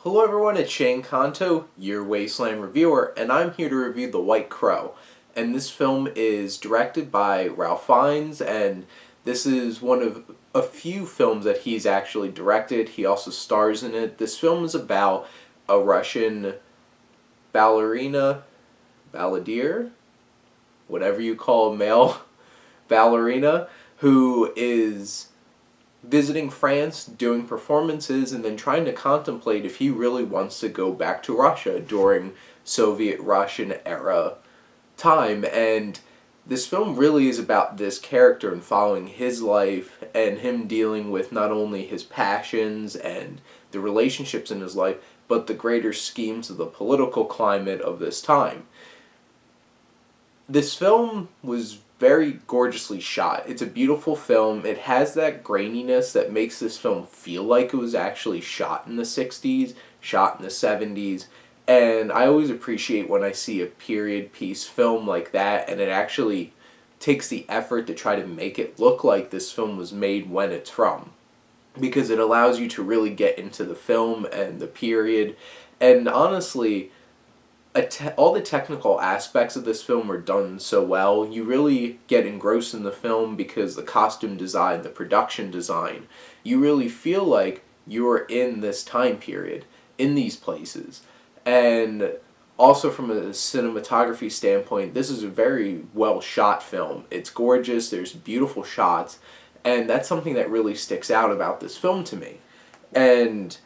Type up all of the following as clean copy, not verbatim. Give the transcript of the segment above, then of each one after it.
Hello everyone, it's Shane Kanto, your Wasteland reviewer, and I'm here to review The White Crow. And this film is directed by Ralph Fiennes, and this is one of a few films that he's actually directed. He also stars in it. This film is about a Russian balladeer, whatever you call a male ballerina, who is visiting France, doing performances, and then trying to contemplate if he really wants to go back to Russia during Soviet Russian era time. And this film really is about this character and following his life and him dealing with not only his passions and the relationships in his life, but the greater schemes of the political climate of this time. This film was very gorgeously shot. It's a beautiful film. It has that graininess that makes this film feel like it was actually shot in the 60s, shot in the 70s, and I always appreciate when I see a period piece film like that and it actually takes the effort to try to make it look like this film was made when it's from, because it allows you to really get into the film and the period. And honestly, all the technical aspects of this film were done so well. You really get engrossed in the film because the costume design, the production design, you really feel like you're in this time period, in these places. And also from a cinematography standpoint, this is a very well shot film. It's gorgeous, there's beautiful shots, and that's something that really sticks out about this film to me. And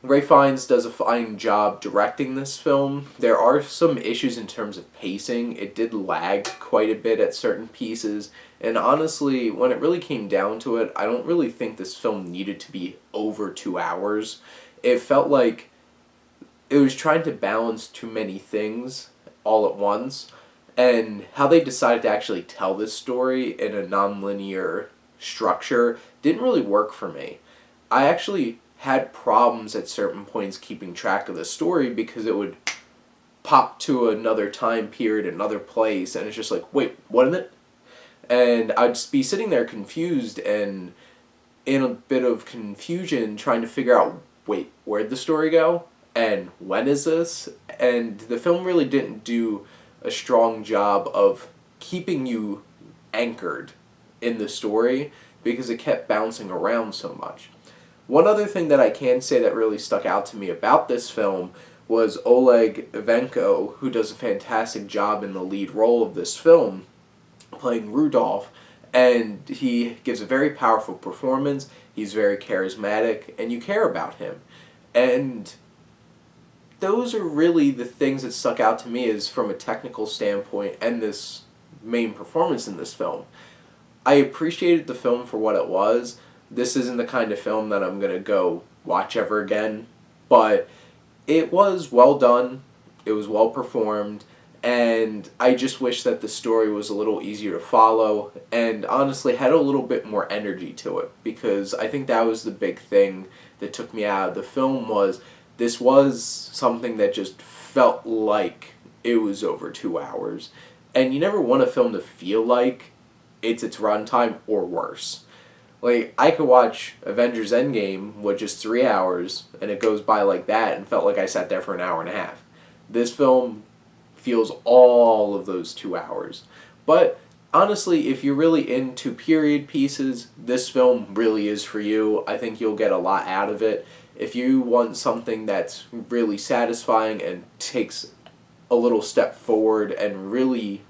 Ralph Fiennes does a fine job directing this film. There are some issues in terms of pacing. It did lag quite a bit at certain pieces, and honestly, when it really came down to it, I don't really think this film needed to be over 2 hours. It felt like it was trying to balance too many things all at once, and how they decided to actually tell this story in a non-linear structure didn't really work for me. I actually had problems at certain points keeping track of the story because it would pop to another time period, another place, and it's just like, wait, what is it? And I'd just be sitting there confused and in a bit of confusion trying to figure out, wait, where'd the story go? And when is this? And the film really didn't do a strong job of keeping you anchored in the story because it kept bouncing around so much. One other thing that I can say that really stuck out to me about this film was Oleg Ivanko, who does a fantastic job in the lead role of this film, playing Rudolph, and he gives a very powerful performance, he's very charismatic, and you care about him. And those are really the things that stuck out to me is from a technical standpoint and this main performance in this film. I appreciated the film for what it was. This isn't the kind of film that I'm going to go watch ever again, but it was well done, it was well performed, and I just wish that the story was a little easier to follow and honestly had a little bit more energy to it, because I think that was the big thing that took me out of the film. Was this was something that just felt like it was over 2 hours, and you never want a film to feel like it's its runtime or worse. Like, I could watch Avengers Endgame, which is 3 hours, and it goes by like that, and felt like I sat there for an hour and a half. This film feels all of those 2 hours. But, honestly, if you're really into period pieces, this film really is for you. I think you'll get a lot out of it. If you want something that's really satisfying and takes a little step forward and really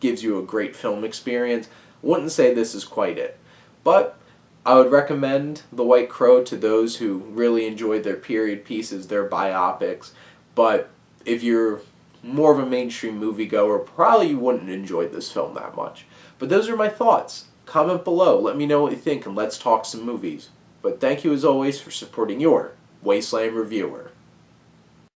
gives you a great film experience, I wouldn't say this is quite it. But I would recommend The White Crow to those who really enjoyed their period pieces, their biopics, but if you're more of a mainstream moviegoer, probably you wouldn't enjoy this film that much. But those are my thoughts. Comment below, let me know what you think, and let's talk some movies. But thank you as always for supporting your Wasteland reviewer.